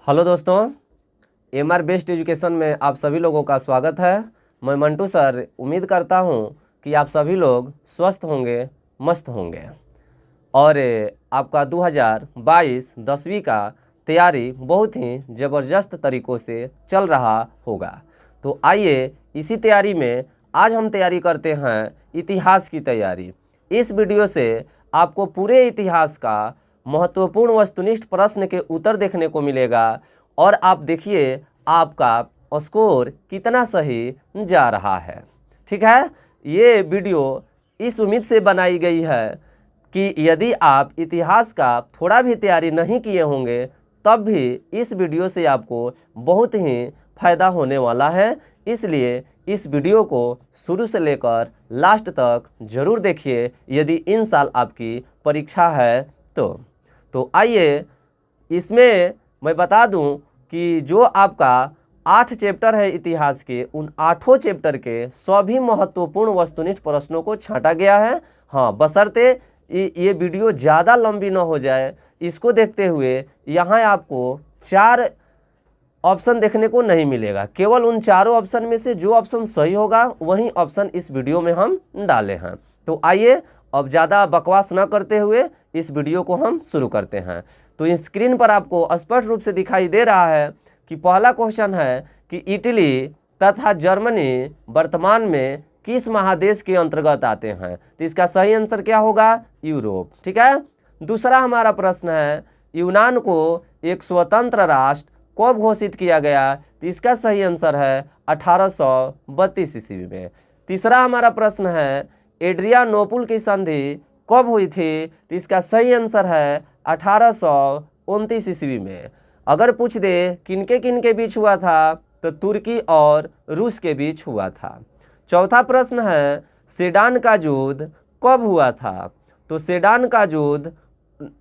Hello दोस्तों, MR best education में आप सभी लोगों का स्वागत है। मैं मंटू सर उम्मीद करता हूं कि आप सभी लोग स्वस्थ होंगे, मस्त होंगे और आपका 2022 10वीं का तैयारी बहुत ही ज़बरदस्त तरीक़ों से चल रहा होगा। तो आइए इसी तैयारी में आज हम तैयारी करते हैं इतिहास की तैयारी। इस वीडियो से आपको पूरे इतिहास का महत्वपूर्ण वस्तुनिष्ठ प्रश्न के उत्तर देखने को मिलेगा और आप देखिए आपका स्कोर कितना सही जा रहा है। ठीक है, ये वीडियो इस उम्मीद से बनाई गई है कि यदि आप इतिहास का थोड़ा भी तैयारी नहीं किए होंगे तब भी इस वीडियो से आपको बहुत ही फ़ायदा होने वाला है। इसलिए इस वीडियो को शुरू से लेकर लास्ट तक ज़रूर देखिए यदि इन साल आपकी परीक्षा है तो आइए इसमें मैं बता दूं कि जो आपका 8 चैप्टर है इतिहास के, उन 8 चैप्टर के सभी महत्वपूर्ण वस्तुनिष्ठ प्रश्नों को छांटा गया है। हाँ, बशर्ते ये वीडियो ज़्यादा लंबी ना हो जाए। इसको देखते हुए यहाँ आपको 4 ऑप्शन देखने को नहीं मिलेगा। केवल उन चारों ऑप्शन में से जो ऑप्शन सही होगा वही ऑप्शन इस वीडियो में हम डाले हैं। तो आइए अब ज़्यादा बकवास न करते हुए इस वीडियो को हम शुरू करते हैं। तो स्क्रीन पर आपको स्पष्ट रूप से दिखाई दे रहा है कि पहला क्वेश्चन है कि इटली तथा जर्मनी वर्तमान में किस महादेश के अंतर्गत आते हैं। तो इसका सही आंसर क्या होगा? यूरोप। ठीक है। दूसरा हमारा प्रश्न है यूनान को एक स्वतंत्र राष्ट्र कब घोषित किया गया। तो इसका सही आंसर है 1832 ईस्वी में। तीसरा हमारा प्रश्न है एड्रियानोपुल की संधि कब हुई थी। तो इसका सही आंसर है 1829 ईस्वी में। अगर पूछ दे किनके किनके बीच हुआ था तो तुर्की और रूस के बीच हुआ था। चौथा प्रश्न है सेडान का युद्ध कब हुआ था। तो सेडान का युद्ध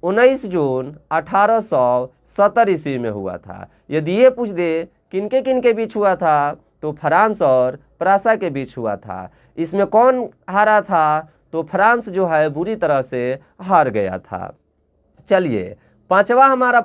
19 जून 1870 ईस्वी में हुआ था। यदि ये पूछ दे किनके किनके बीच हुआ था तो फ्रांस और प्रासा के बीच हुआ था। इसमें कौन हारा था? तो फ्रांस जो है बुरी तरह से हार गया था। चलिए पांचवा हमारा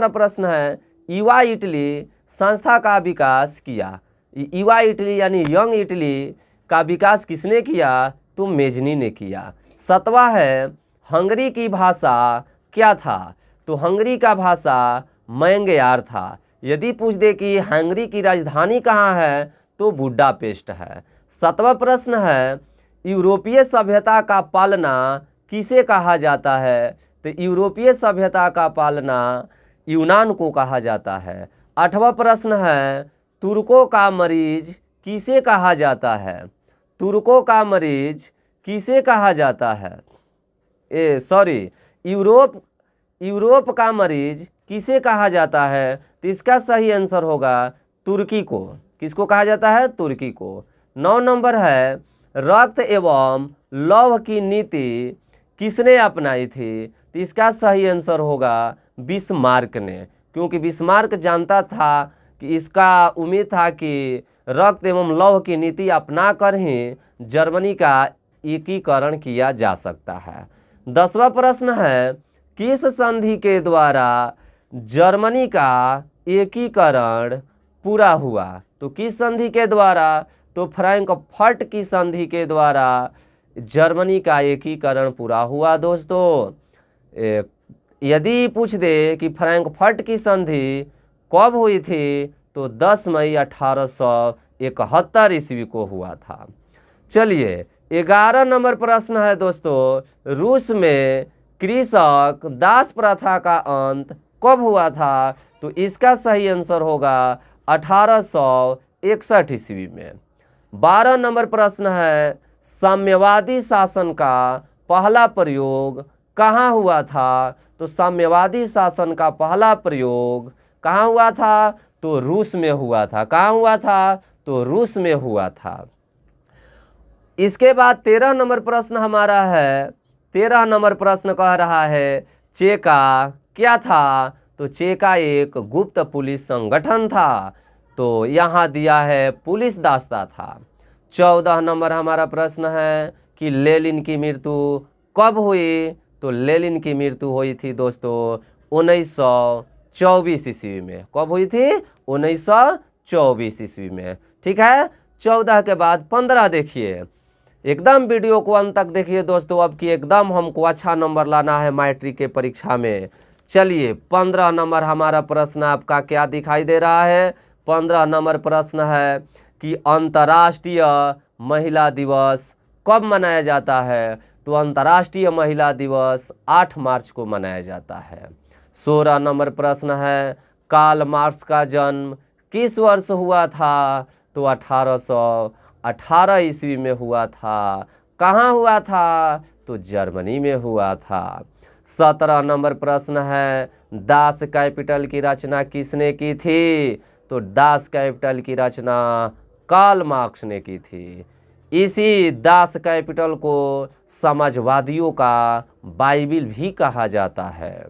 प्रश्न है युवा इटली संस्था का विकास किया। युवा इटली यानी यंग इटली का विकास किसने किया? तो मेजनी ने किया। सातवां है हंगरी की भाषा क्या था। तो हंगरी का भाषा मैंगयार था। यदि पूछ दे कि हंगरी की राजधानी कहाँ है तो बुडापेस्ट है। सातवां प्रश्न है यूरोपीय सभ्यता का पालना किसे कहा जाता है। तो यूरोपीय सभ्यता का पालना यूनान को कहा जाता है। आठवां प्रश्न है तुर्कों का मरीज किसे कहा जाता है। तुर्कों का मरीज किसे कहा जाता है? यूरोप का मरीज किसे कहा जाता है। तो इसका सही आंसर होगा तुर्की को। किसको कहा जाता है? तुर्की को। 9 नंबर है रक्त एवं लौह की नीति किसने अपनाई थी। तो इसका सही आंसर होगा बिस्मार्क ने, क्योंकि बिस्मार्क जानता था कि इसका उम्मीद था कि रक्त एवं लौह की नीति अपना कर ही जर्मनी का एकीकरण किया जा सकता है। 10वां प्रश्न है किस संधि के द्वारा जर्मनी का एकीकरण पूरा हुआ। तो किस संधि के द्वारा? तो फ्रैंकफर्ट की संधि के द्वारा जर्मनी का एकीकरण पूरा हुआ। दोस्तों यदि पूछ दे कि फ्रैंकफर्ट की संधि कब हुई थी तो 10 मई 1871 ईस्वी को हुआ था। चलिए 11 नंबर प्रश्न है दोस्तों रूस में कृषक दास प्रथा का अंत कब हुआ था। तो इसका सही आंसर होगा 1861 ईस्वी में। 12 नंबर प्रश्न है साम्यवादी शासन का पहला प्रयोग कहाँ हुआ था। तो साम्यवादी शासन का पहला प्रयोग कहाँ हुआ था? तो रूस में हुआ था। कहाँ हुआ था? तो रूस में हुआ था। इसके बाद 13 नंबर प्रश्न हमारा है। 13 नंबर प्रश्न कह रहा है चेका क्या था। तो चेका एक गुप्त पुलिस संगठन था। तो यहाँ दिया है पुलिस दास्ता था। 14 नंबर हमारा प्रश्न है कि लेनिन की मृत्यु कब हुई। तो लेनिन की मृत्यु हुई थी दोस्तों 1924 ईस्वी में। कब हुई थी? 1924 ईस्वी में। ठीक है, 14 के बाद 15 देखिए, एकदम वीडियो को अंत तक देखिए दोस्तों, अब कि एकदम हमको अच्छा नंबर लाना है मैट्रिक के परीक्षा में। चलिए 15 नंबर हमारा प्रश्न आपका क्या दिखाई दे रहा है? 15 नंबर प्रश्न है कि अंतर्राष्ट्रीय महिला दिवस कब मनाया जाता है? तो अंतर्राष्ट्रीय महिला दिवस 8 मार्च को मनाया जाता है। 16 नंबर प्रश्न है, कार्ल मार्क्स का जन्म किस वर्ष हुआ था? तो 1818 ईस्वी में हुआ था। कहाँ हुआ था? तो जर्मनी में हुआ था। 17 नंबर प्रश्न है, दास कैपिटल की रचना किसने की थी? तो दास कैपिटल की रचना कार्ल मार्क्स ने की थी। इसी दास कैपिटल को समाजवादियों का बाइबिल भी कहा जाता है।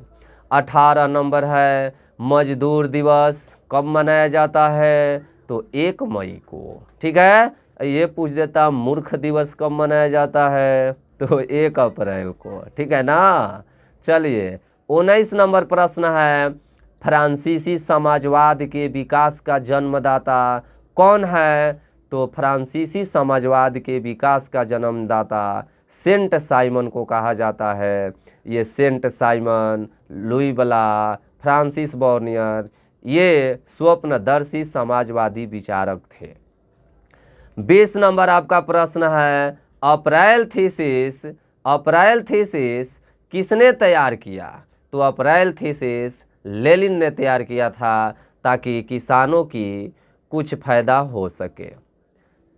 18 नंबर है, मजदूर दिवस कब मनाया जाता है? तो 1 मई को। ठीक है, ये पूछ देता मूर्ख दिवस कब मनाया जाता है? तो 1 अप्रैल को। ठीक है ना। चलिए 19 नंबर प्रश्न है, फ्रांसीसी समाजवाद के विकास का जन्मदाता कौन है? तो फ्रांसीसी समाजवाद के विकास का जन्मदाता सेंट साइमन को कहा जाता है। ये सेंट साइमन, लुई ब्ला, फ्रांसिस बर्नियर, ये स्वप्नदर्शी समाजवादी विचारक थे। 20 नंबर आपका प्रश्न है, अप्रैल थीसिस किसने तैयार किया? तो अप्रैल थीसिस लेनिन ने तैयार किया था, ताकि किसानों की कुछ फायदा हो सके।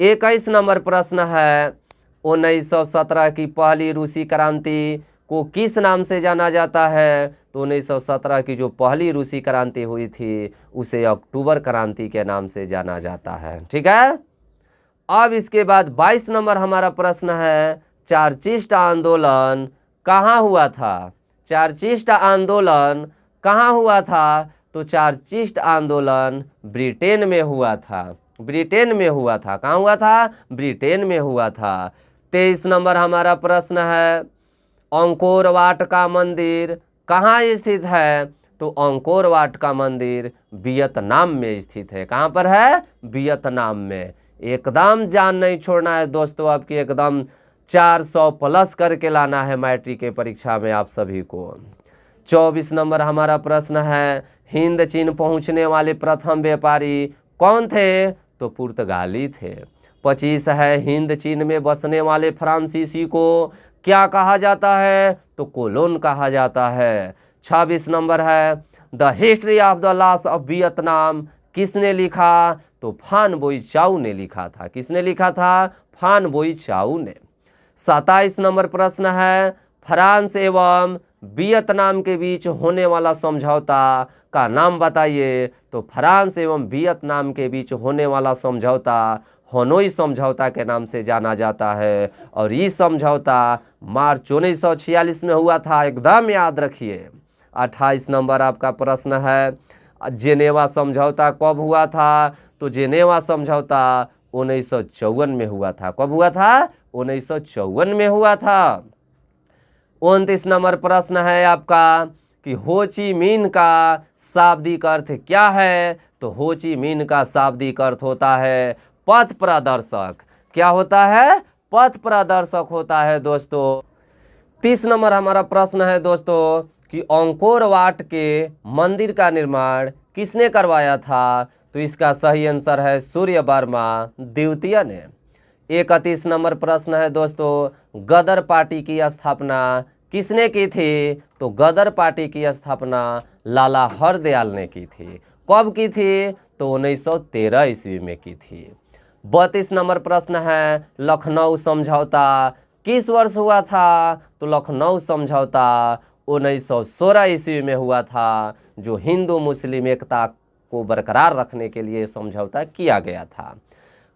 21 नंबर प्रश्न है, 1917 की पहली रूसी क्रांति को किस नाम से जाना जाता है? तो 1917 की जो पहली रूसी क्रांति हुई थी उसे अक्टूबर क्रांति के नाम से जाना जाता है। ठीक है, अब इसके बाद 22 नंबर हमारा प्रश्न है, चारचिस्ट आंदोलन कहाँ हुआ था? चारचिस्ट आंदोलन कहाँ हुआ था? तो चारचिस्ट आंदोलन ब्रिटेन में हुआ था। ब्रिटेन में हुआ था। कहाँ हुआ था? ब्रिटेन में हुआ था। 23 नंबर हमारा प्रश्न है, अंकोर वाट का मंदिर कहाँ स्थित है? तो अंकोर वाट का मंदिर वियतनाम में स्थित है। कहाँ पर है? वियतनाम में। एकदम जान नहीं छोड़ना है दोस्तों, आपकी एकदम 400 प्लस करके लाना है मैट्रिक के परीक्षा में आप सभी को। 24 नंबर हमारा प्रश्न है, हिंद चीन पहुँचने वाले प्रथम व्यापारी कौन थे? तो पुर्तगाली थे। 25 है, हिंद चीन में बसने वाले फ्रांसीसी को क्या कहा जाता है? तो कोलोन कहा जाता है। 26 नंबर है, the history of the loss of Vietnam किसने लिखा? तो फान बोई चाउ ने लिखा था। किसने लिखा था? फान बोई चाउ ने। 27 नंबर प्रश्न है, फ्रांस एवं वियतनाम के बीच होने वाला समझौता का नाम बताइए। तो फ्रांस एवं वियतनाम के बीच होने वाला समझौता हनोई समझौता के नाम से जाना जाता है, और ये समझौता मार्च 1946 में हुआ था। एकदम याद रखिए। 28 नंबर आपका प्रश्न है, जेनेवा समझौता कब हुआ था? तो जेनेवा समझौता 1954 में हुआ था। कब हुआ था? 1954 में हुआ था। 29 नंबर प्रश्न है आपका कि हो ची मिन्ह का शाब्दिक अर्थ क्या है? तो हो ची मिन्ह का शाब्दिक अर्थ होता है पथ प्रदर्शक। क्या होता है? पथ प्रदर्शक होता है दोस्तों। 30 नंबर हमारा प्रश्न है दोस्तों कि अंकोर वाट के मंदिर का निर्माण किसने करवाया था? तो इसका सही आंसर है सूर्य वर्मा द्वितीय ने। 31 नंबर प्रश्न है दोस्तों, गदर पार्टी की स्थापना किसने की थी? तो गदर पार्टी की स्थापना लाला हरदयाल ने की थी। कब की थी? तो 1913 ईस्वी में की थी। 32 नंबर प्रश्न है, लखनऊ समझौता किस वर्ष हुआ था? तो लखनऊ समझौता 1916 ईस्वी में हुआ था, जो हिंदू मुस्लिम एकता को बरकरार रखने के लिए समझौता किया गया था।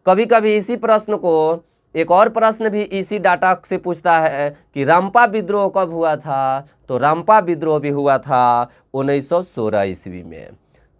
कभी कभी इसी प्रश्न को एक और प्रश्न भी इसी डाटा से पूछता है कि रंपा विद्रोह कब हुआ था? तो रंपा विद्रोह भी हुआ था 1916 ईस्वी में।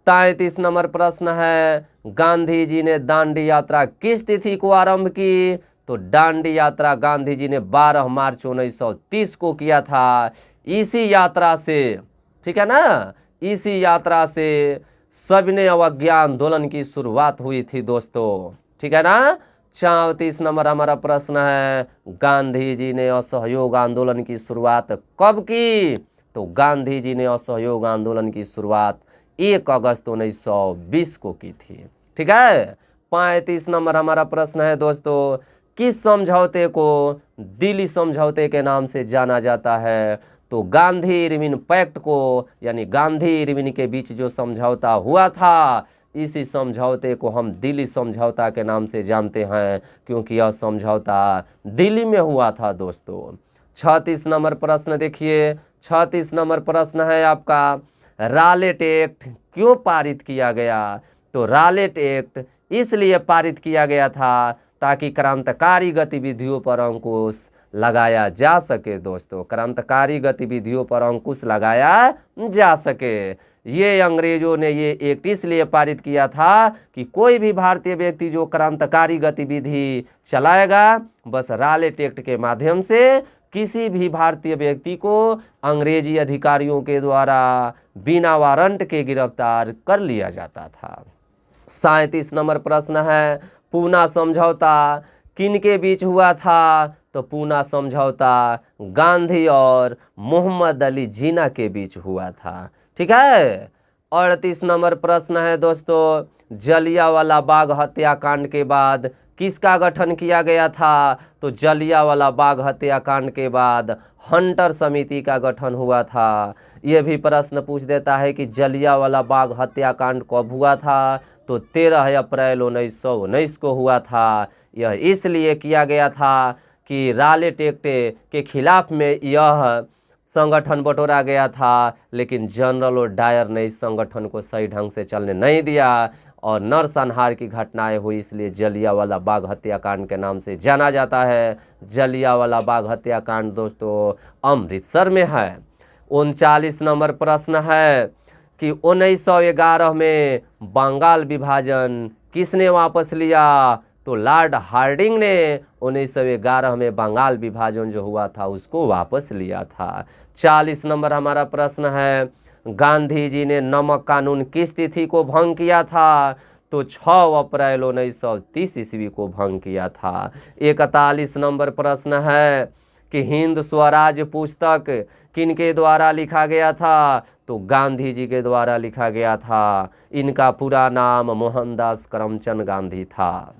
33 नंबर प्रश्न है, गांधी जी ने दांडी यात्रा किस तिथि को आरंभ की? तो दांडी यात्रा गांधी जी ने 12 मार्च 1930 को किया था। इसी यात्रा से, ठीक है ना, इसी यात्रा से सविनय अवज्ञा आंदोलन की शुरुआत हुई थी दोस्तों। ठीक है ना। 34 नंबर हमारा प्रश्न है, गांधी जी ने असहयोग आंदोलन की शुरुआत कब की? तो गांधी जी ने असहयोग आंदोलन की शुरुआत 1 अगस्त 1920 को की थी। ठीक है। 35 नंबर हमारा प्रश्न है दोस्तों, किस समझौते को दिल्ली समझौते के नाम से जाना जाता है? तो गांधी इरविन पैक्ट को, यानी गांधी इरविन के बीच जो समझौता हुआ था, इसी समझौते को हम दिल्ली समझौता के नाम से जानते हैं, क्योंकि यह समझौता दिल्ली में हुआ था दोस्तों। 36 नंबर प्रश्न देखिए, 36 नंबर प्रश्न है आपका, रालेट एक्ट क्यों पारित किया गया? तो रालेट एक्ट इसलिए पारित किया गया था ताकि क्रांतिकारी गतिविधियों पर अंकुश लगाया जा सके दोस्तों, क्रांतिकारी गतिविधियों पर अंकुश लगाया जा सके। ये अंग्रेजों ने ये एक्ट इसलिए पारित किया था कि कोई भी भारतीय व्यक्ति जो क्रांतिकारी गतिविधि चलाएगा, बस रालेट एक्ट के माध्यम से किसी भी भारतीय व्यक्ति को अंग्रेजी अधिकारियों के द्वारा बिना वारंट के गिरफ्तार कर लिया जाता था। 37 नंबर प्रश्न है, पूना समझौता किनके बीच हुआ था? तो पूना समझौता गांधी और मोहम्मद अली जिन्ना के बीच हुआ था। ठीक है। 38 नंबर प्रश्न है दोस्तों, जलियांवाला बाग हत्याकांड के बाद किसका गठन किया गया था? तो जलियांवाला बाग हत्याकांड के बाद हंटर समिति का गठन हुआ था। यह भी प्रश्न पूछ देता है कि जलियांवाला बाग हत्याकांड कब हुआ था? तो 13 अप्रैल 1919 को हुआ था। यह इसलिए किया गया था कि रालेट एक्ट के खिलाफ में यह संगठन बटोरा गया था, लेकिन जनरल और डायर ने इस संगठन को सही ढंग से चलने नहीं दिया और नरसंहार की घटनाएं हुई, इसलिए जलियांवाला बाग हत्याकांड के नाम से जाना जाता है। जलियांवाला बाग हत्याकांड दोस्तों अमृतसर में है। 39 नंबर प्रश्न है कि 1911 में बंगाल विभाजन किसने वापस लिया? तो लॉर्ड हार्डिंग ने 1911 में बंगाल विभाजन जो हुआ था उसको वापस लिया था। 40 नंबर हमारा प्रश्न है, गांधी जी ने नमक कानून किस तिथि को भंग किया था? तो 6 अप्रैल 1930 ईस्वी को भंग किया था। 41 नंबर प्रश्न है कि हिंद स्वराज पुस्तक किनके द्वारा लिखा गया था? तो गांधी जी के द्वारा लिखा गया था। इनका पूरा नाम मोहनदास करमचंद गांधी था।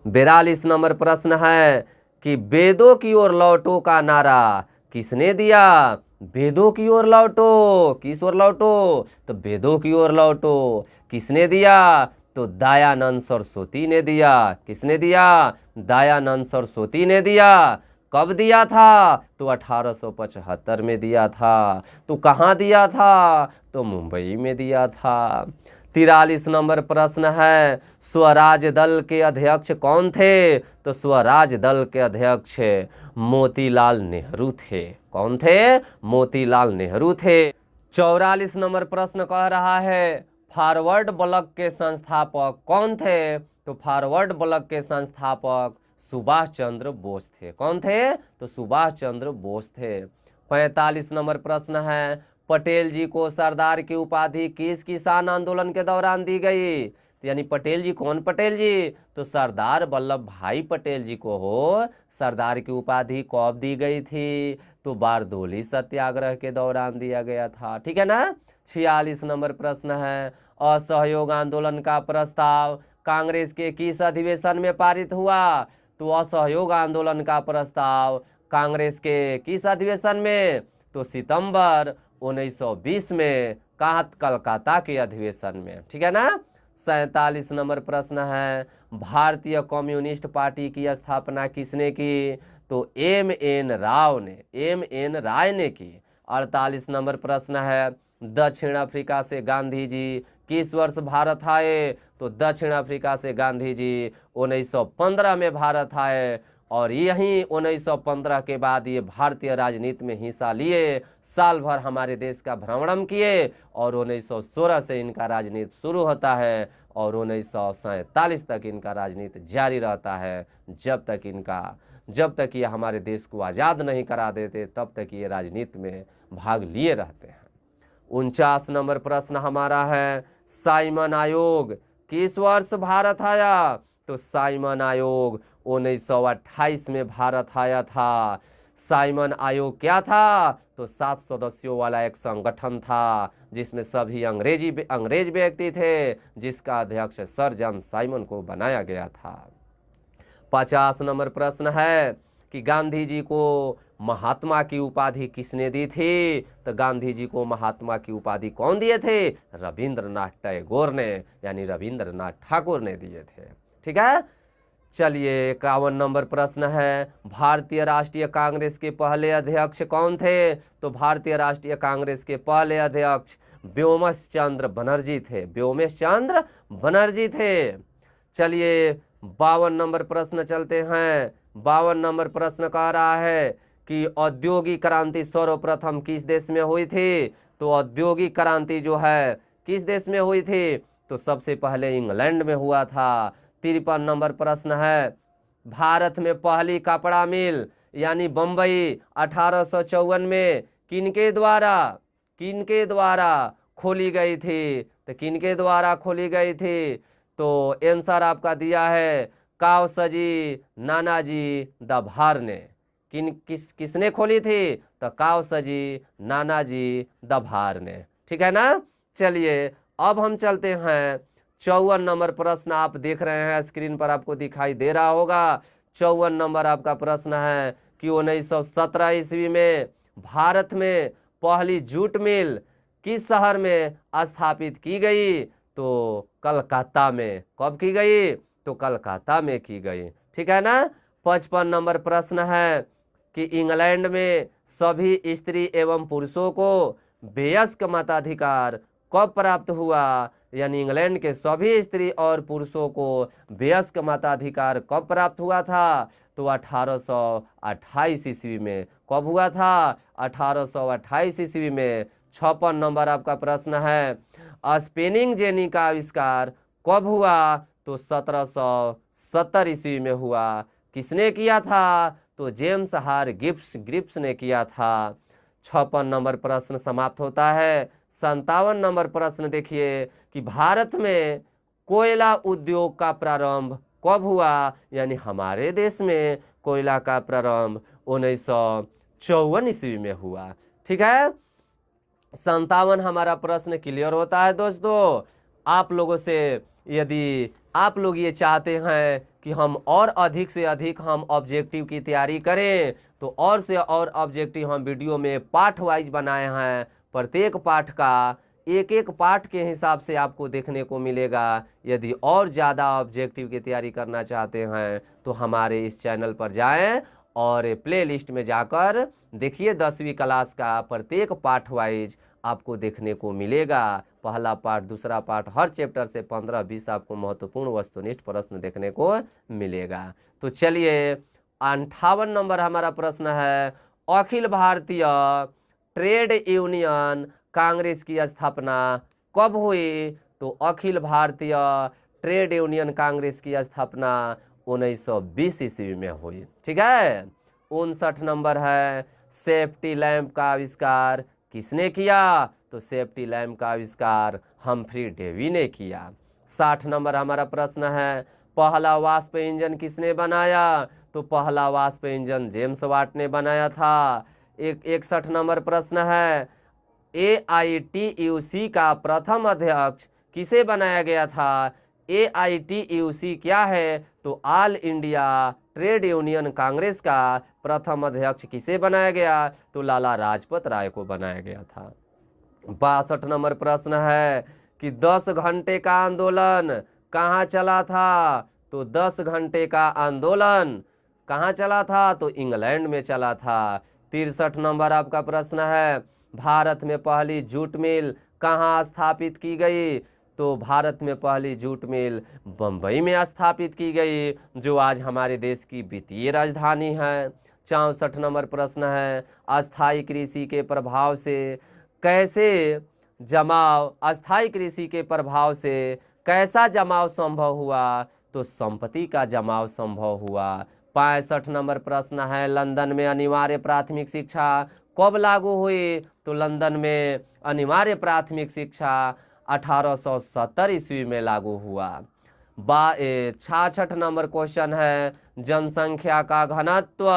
42 नंबर प्रश्न है कि वेदों की ओर लौटो का नारा किसने दिया? वेदों की ओर लौटो, किस ओर लौटो? तो वेदों की ओर लौटो किसने दिया? तो दयानंद सरस्वती ने दिया। किसने दिया? दयानंद सरस्वती ने दिया। कब दिया था? तो 1875 में दिया था। तो कहाँ दिया था? तो मुंबई में दिया था। 43 नंबर प्रश्न है, स्वराज दल के अध्यक्ष कौन थे? तो स्वराज दल के अध्यक्ष मोतीलाल नेहरू थे। कौन थे? मोतीलाल नेहरू थे। 44 नंबर प्रश्न कह रहा है, फॉरवर्ड ब्लॉक के संस्थापक कौन थे? तो फॉरवर्ड ब्लॉक के संस्थापक सुभाष चंद्र बोस थे। कौन थे? तो सुभाष चंद्र बोस थे। 45 नंबर प्रश्न है, पटेल जी को सरदार की उपाधि किस किसान आंदोलन के दौरान दी गई? तो यानी पटेल जी, कौन पटेल जी? तो सरदार वल्लभ भाई पटेल जी को हो सरदार की उपाधि कब दी गई थी? तो बारदोली सत्याग्रह के दौरान दिया गया था। ठीक है ना। 46 नंबर प्रश्न है, असहयोग आंदोलन का प्रस्ताव कांग्रेस के किस अधिवेशन में पारित हुआ? तो असहयोग आंदोलन का प्रस्ताव कांग्रेस के किस अधिवेशन में? तो सितंबर 1920 में, कहाँ? कलकत्ता के अधिवेशन में। ठीक है ना। 47 नंबर प्रश्न है, भारतीय कम्युनिस्ट पार्टी की स्थापना किसने की? तो एम.एन. राव ने, एम.एन. राय ने की। 48 नंबर प्रश्न है, दक्षिण अफ्रीका से गांधी जी किस वर्ष भारत आए? तो दक्षिण अफ्रीका से गांधी जी 1915 में भारत आए और यहीं 1915 के बाद ये भारतीय राजनीति में हिस्सा लिए, साल भर हमारे देश का भ्रमण किए और 1916 से इनका राजनीति शुरू होता है और 1947 तक इनका राजनीति जारी रहता है। जब तक ये हमारे देश को आज़ाद नहीं करा देते तब तक ये राजनीति में भाग लिए रहते हैं। 49 नंबर प्रश्न हमारा है, साइमन आयोग किस वर्ष भारत आया? तो साइमन आयोग 1928 में भारत आया था। साइमन आयोग क्या था? तो 7 सदस्यों वाला एक संगठन था जिसमें सभी अंग्रेज व्यक्ति थे, जिसका अध्यक्ष सर जॉन साइमन को बनाया गया था। 50 नंबर प्रश्न है कि गांधी जी को महात्मा की उपाधि किसने दी थी? तो गांधी जी को महात्मा की उपाधि कौन दिए थे? रविंद्रनाथ टैगोर ने, यानी रविंद्रनाथ ठाकुर ने दिए थे। ठीक है, चलिए 51 नंबर प्रश्न है, भारतीय राष्ट्रीय कांग्रेस के पहले अध्यक्ष कौन थे? तो भारतीय राष्ट्रीय कांग्रेस के पहले अध्यक्ष व्योमेश चंद्र बनर्जी थे। व्योमेश चंद्र बनर्जी थे। चलिए 52 नंबर प्रश्न चलते हैं। 52 नंबर प्रश्न कह रहा है कि औद्योगिक क्रांति सर्वप्रथम किस देश में हुई थी? तो औद्योगिक क्रांति जो है किस देश में हुई थी? तो सबसे पहले इंग्लैंड में हुआ था। 53 नंबर प्रश्न है, भारत में पहली कपड़ा मिल यानी बम्बई 1854 में किनके द्वारा खोली गई थी? तो किनके द्वारा खोली गई थी? तो आंसर आपका दिया है कावसजी नानाजी दभार ने। किसने खोली थी? तो कावसजी नानाजी दभार ने। ठीक है ना। चलिए अब हम चलते हैं 54 नंबर प्रश्न आप देख रहे हैं स्क्रीन पर, आपको दिखाई दे रहा होगा। 54 नंबर आपका प्रश्न है कि 1917 ईस्वी में भारत में पहली जूट मिल किस शहर में स्थापित की गई? तो कलकत्ता में। कब की गई? तो कलकत्ता में की गई। ठीक है ना। 55 नंबर प्रश्न है कि इंग्लैंड में सभी स्त्री एवं पुरुषों को वयस्क मताधिकार कब प्राप्त हुआ? यानी इंग्लैंड के सभी स्त्री और पुरुषों को वयस्क मताधिकार कब प्राप्त हुआ था? तो 1828 ईस्वी में। कब हुआ था? 1828 ईस्वी में। 56 नंबर आपका प्रश्न है, स्पिनिंग जेनी का आविष्कार कब हुआ? तो 1770 ईस्वी में हुआ। किसने किया था? तो जेम्स हार ग्रिप्स ने किया था। 56 नंबर प्रश्न समाप्त होता है। 57 नंबर प्रश्न देखिए कि भारत में कोयला उद्योग का प्रारंभ कब हुआ? यानी हमारे देश में कोयला का प्रारंभ 1954 ईस्वी में हुआ। ठीक है। 57 हमारा प्रश्न क्लियर होता है दोस्तों। आप लोगों से यदि आप लोग ये चाहते हैं कि हम और अधिक से अधिक हम ऑब्जेक्टिव की तैयारी करें, तो और से और ऑब्जेक्टिव हम वीडियो में पार्ट वाइज बनाए हैं। प्रत्येक पाठ का एक एक पार्ट के हिसाब से आपको देखने को मिलेगा। यदि और ज़्यादा ऑब्जेक्टिव की तैयारी करना चाहते हैं तो हमारे इस चैनल पर जाएं और प्ले लिस्ट में जाकर देखिए 10वीं क्लास का प्रत्येक पार्ट वाइज आपको देखने को मिलेगा। पहला पार्ट, दूसरा पार्ट, हर चैप्टर से 15-20 आपको महत्वपूर्ण वस्तुनिष्ठ प्रश्न देखने को मिलेगा। तो चलिए 58 नंबर हमारा प्रश्न है, अखिल भारतीय ट्रेड यूनियन कांग्रेस की स्थापना कब हुई? तो अखिल भारतीय ट्रेड यूनियन कांग्रेस की स्थापना 1920 ईस्वी में हुई। ठीक है। 59 नंबर है, सेफ्टी लैंप का आविष्कार किसने किया? तो सेफ्टी लैंप का आविष्कार हम्फ्री डेवी ने किया। 60 नंबर हमारा प्रश्न है, पहला वाष्प इंजन किसने बनाया? तो पहला वाष्प इंजन जेम्स वाट ने बनाया था। 61 नंबर प्रश्न है, AITUC का प्रथम अध्यक्ष किसे बनाया गया था? AITUC क्या है? तो all India trade union Congress का प्रथम अध्यक्ष किसे बनाया गया? तो लाला लाजपत राय को बनाया गया था। 62 नंबर प्रश्न है कि 10 घंटे का आंदोलन कहाँ चला था? तो 10 घंटे का आंदोलन कहाँ चला था? तो इंग्लैंड में चला था। 63 नंबर आपका प्रश्न है, भारत में पहली जूट मिल कहाँ स्थापित की गई? तो भारत में पहली जूट मिल बम्बई में स्थापित की गई, जो आज हमारे देश की वित्तीय राजधानी है। 64 नंबर प्रश्न है, अस्थायी कृषि के प्रभाव से कैसे जमाव, अस्थायी कृषि के प्रभाव से कैसा जमाव संभव हुआ? तो संपत्ति का जमाव संभव हुआ। 65 नंबर प्रश्न है, लंदन में अनिवार्य प्राथमिक शिक्षा कब लागू हुई? तो लंदन में अनिवार्य प्राथमिक शिक्षा 1870 ईस्वी में लागू हुआ। 66 नंबर क्वेश्चन है, जनसंख्या का घनत्व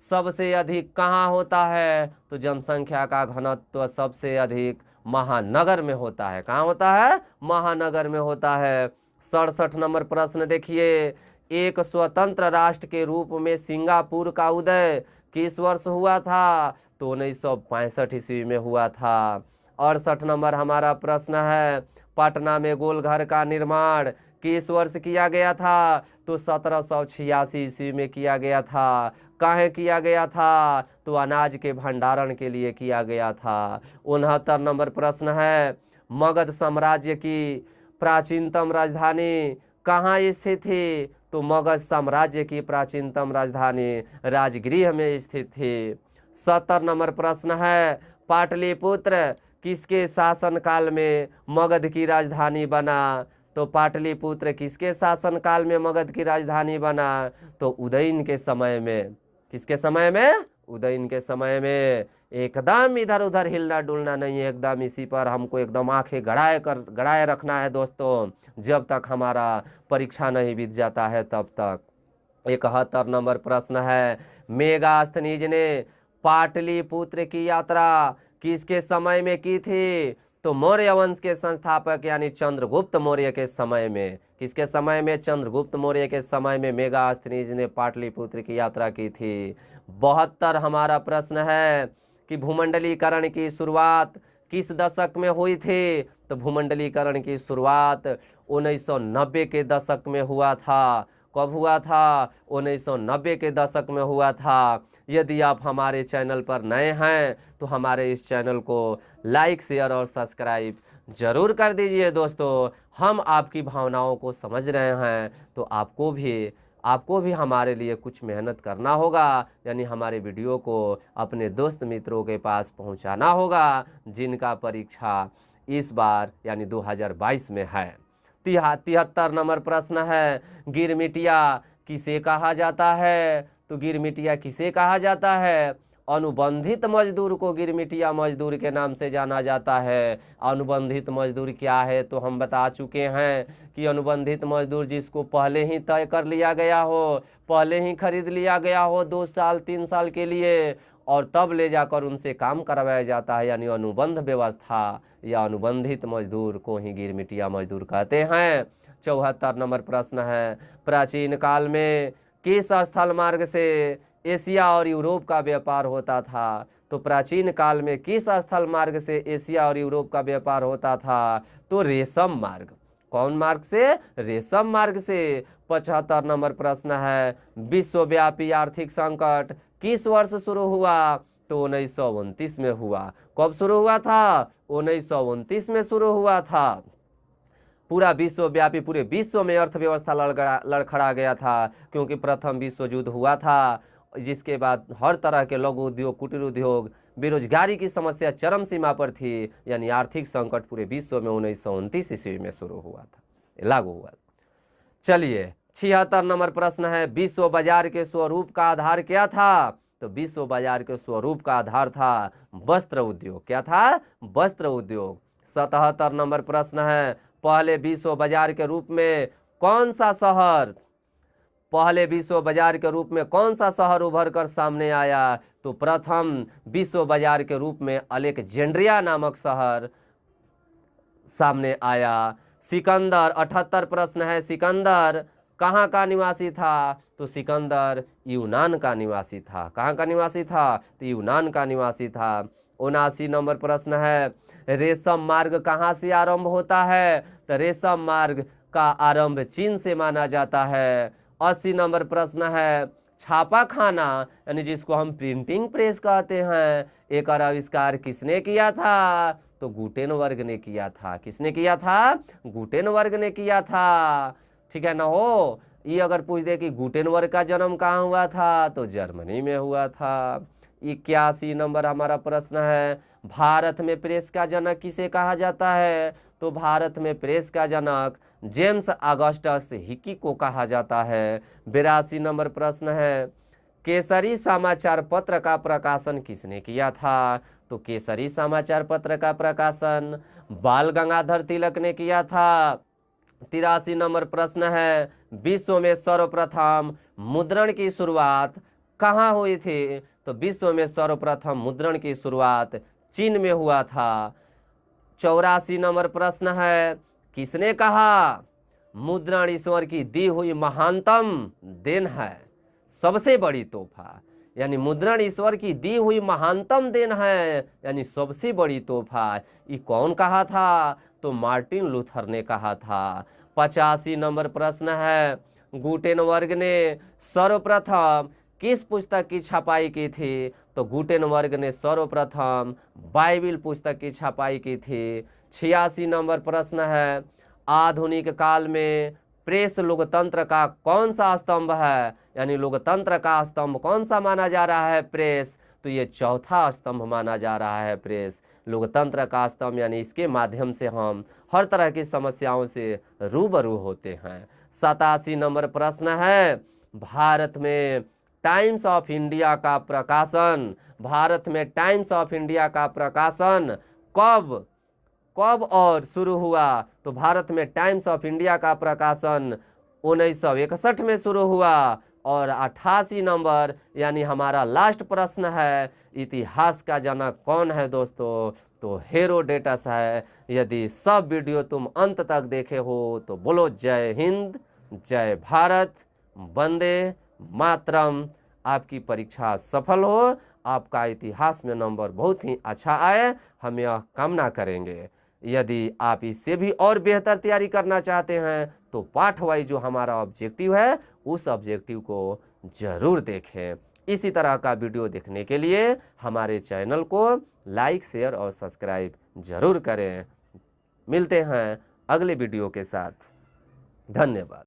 सबसे अधिक कहाँ होता है? तो जनसंख्या का घनत्व सबसे अधिक महानगर में होता है। कहाँ होता है? महानगर में होता है। 67 नंबर प्रश्न देखिए, एक स्वतंत्र राष्ट्र के रूप में सिंगापुर का उदय किस वर्ष हुआ था? तो 1965 ईस्वी में हुआ था। 68 नंबर हमारा प्रश्न है, पटना में गोलघर का निर्माण किस वर्ष किया गया था? तो 1786 ईस्वी में किया गया था। काहे किया गया था? तो अनाज के भंडारण के लिए किया गया था। 69 नंबर प्रश्न है, मगध साम्राज्य की प्राचीनतम राजधानी कहाँ स्थित थी? तो मगध साम्राज्य की प्राचीनतम राजधानी राजगृह में स्थित थी। 70 नंबर प्रश्न है, पाटलिपुत्र किसके शासनकाल में मगध की राजधानी बना? तो पाटलिपुत्र किसके शासनकाल में मगध की राजधानी बना? तो उदयन के समय में। किसके समय में? उदयन के समय में। एकदम इधर उधर हिलना डुलना नहीं है, एकदम इसी पर हमको एकदम आंखें गड़ाए रखना है दोस्तों, जब तक हमारा परीक्षा नहीं बीत जाता है तब तक। 71 नंबर प्रश्न है, मेगास्थनीज ने पाटलिपुत्र की यात्रा किसके समय में की थी? तो मौर्य वंश के संस्थापक यानी चंद्रगुप्त मौर्य के समय में। किसके समय में? चंद्रगुप्त मौर्य के समय में मेगास्थनीज ने पाटलिपुत्र की यात्रा की थी। 72 हमारा प्रश्न है कि भूमंडलीकरण की शुरुआत किस दशक में हुई थी? तो भूमंडलीकरण की शुरुआत 1990 के दशक में हुआ था। कब हुआ था? 1990 के दशक में हुआ था। यदि आप हमारे चैनल पर नए हैं तो हमारे इस चैनल को लाइक, शेयर और सब्सक्राइब जरूर कर दीजिए दोस्तों। हम आपकी भावनाओं को समझ रहे हैं, तो आपको भी हमारे लिए कुछ मेहनत करना होगा, यानी हमारे वीडियो को अपने दोस्त मित्रों के पास पहुंचाना होगा जिनका परीक्षा इस बार यानी 2022 में है। 73 नंबर प्रश्न है, गिरमिटिया किसे कहा जाता है? तो गिरमिटिया किसे कहा जाता है? अनुबंधित मजदूर को गिरमिटिया मजदूर के नाम से जाना जाता है। अनुबंधित मजदूर क्या है? तो हम बता चुके हैं कि अनुबंधित मजदूर जिसको पहले ही तय कर लिया गया हो, पहले ही खरीद लिया गया हो 2 साल 3 साल के लिए, और तब ले जाकर उनसे काम करवाया जाता है, यानी अनुबंध व्यवस्था या अनुबंधित मजदूर को ही गिरमिटिया मजदूर कहते हैं। 74 नंबर प्रश्न है, प्राचीन काल में किस स्थल मार्ग से एशिया और यूरोप का व्यापार होता था? तो प्राचीन काल में किस स्थल मार्ग से एशिया और यूरोप का व्यापार होता था? तो रेशम मार्ग। कौन मार्ग से? रेशम मार्ग से। 75 नंबर प्रश्न है, विश्वव्यापी आर्थिक संकट किस वर्ष शुरू हुआ? तो 1929 में हुआ। कब शुरू हुआ था? 1929 में शुरू हुआ था। पूरा विश्वव्यापी, पूरे विश्व में अर्थव्यवस्था लड़खड़ा गया था, क्योंकि प्रथम विश्व युद्ध हुआ था, जिसके बाद हर तरह के लघु उद्योग, कुटीर उद्योग, बेरोजगारी की समस्या चरम सीमा पर थी, यानी आर्थिक संकट पूरे विश्व में 1929 ईस्वी में शुरू हुआ था, लागू हुआ। चलिए 76 नंबर प्रश्न है, विश्व बाजार के स्वरूप का आधार क्या था? तो विश्व बाजार के स्वरूप का आधार था वस्त्र उद्योग। क्या था? वस्त्र उद्योग। 77 नंबर प्रश्न है, पहले विश्व बाजार के रूप में कौन सा शहर उभर कर सामने आया? तो प्रथम विश्व बाजार के रूप में अलेक्जेंड्रिया नामक शहर सामने आया। सिकंदर, 78 प्रश्न है, सिकंदर कहाँ का निवासी था? तो सिकंदर यूनान का निवासी था। कहाँ का निवासी था? तो यूनान का निवासी था। 79 नंबर प्रश्न है, रेशम मार्ग कहाँ से आरंभ होता है? तो रेशम मार्ग का आरंभ चीन से माना जाता है। 80 नंबर प्रश्न है, छापा खाना यानी जिसको हम प्रिंटिंग प्रेस कहते हैं, एक आविष्कार किसने किया था? तो गुटेनबर्ग ने किया था। किसने किया था? गुटेनबर्ग ने किया था। ठीक है ना हो। ये अगर पूछ दे कि गुटेनबर्ग का जन्म कहाँ हुआ था? तो जर्मनी में हुआ था। 81 नंबर हमारा प्रश्न है, भारत में प्रेस का जनक किसे कहा जाता है? तो भारत में प्रेस का जनक जेम्स ऑगस्टस हिकी को कहा जाता है। 82 नंबर प्रश्न है, केसरी समाचार पत्र का प्रकाशन किसने किया था? तो केसरी समाचार पत्र का प्रकाशन बाल गंगाधर तिलक ने किया था। 83 नंबर प्रश्न है, विश्व में सर्वप्रथम मुद्रण की शुरुआत कहाँ हुई थी? तो विश्व में सर्वप्रथम मुद्रण की शुरुआत चीन में हुआ था। 84 नंबर प्रश्न है, किसने कहा मुद्रण ईश्वर की दी हुई महानतम देन है, सबसे बड़ी तोहफा? यानी मुद्रण ईश्वर की दी हुई महानतम देन है, यानी सबसे बड़ी तोहफा। ये कौन कहा था? तो मार्टिन लूथर ने कहा था। 85 नंबर प्रश्न है, गुटेनबर्ग ने सर्वप्रथम किस पुस्तक की छपाई की थी? तो गुटेनबर्ग ने सर्वप्रथम बाइबिल पुस्तक की छपाई की थी। 86 नंबर प्रश्न है, आधुनिक काल में प्रेस लोकतंत्र का कौन सा स्तंभ है? यानी लोकतंत्र का स्तंभ कौन सा माना जा रहा है? प्रेस। तो ये चौथा स्तंभ माना जा रहा है प्रेस, लोकतंत्र का स्तंभ। यानी इसके माध्यम से हम हर तरह की समस्याओं से रूबरू होते हैं। 87 नंबर प्रश्न है, भारत में टाइम्स ऑफ इंडिया का प्रकाशन, भारत में टाइम्स ऑफ इंडिया का प्रकाशन कब और शुरू हुआ? तो भारत में टाइम्स ऑफ इंडिया का प्रकाशन 1961 में शुरू हुआ। और 88 नंबर यानी हमारा लास्ट प्रश्न है, इतिहास का जनक कौन है दोस्तों? तो हेरोडेटस है। यदि सब वीडियो तुम अंत तक देखे हो तो बोलो जय हिंद, जय भारत, वंदे मातरम। आपकी परीक्षा सफल हो, आपका इतिहास में नंबर बहुत ही अच्छा आए, हम यह कामना करेंगे। यदि आप इससे भी और बेहतर तैयारी करना चाहते हैं तो पाठ वाइज जो हमारा ऑब्जेक्टिव है उस ऑब्जेक्टिव को जरूर देखें। इसी तरह का वीडियो देखने के लिए हमारे चैनल को लाइक, शेयर और सब्सक्राइब जरूर करें। मिलते हैं अगले वीडियो के साथ। धन्यवाद।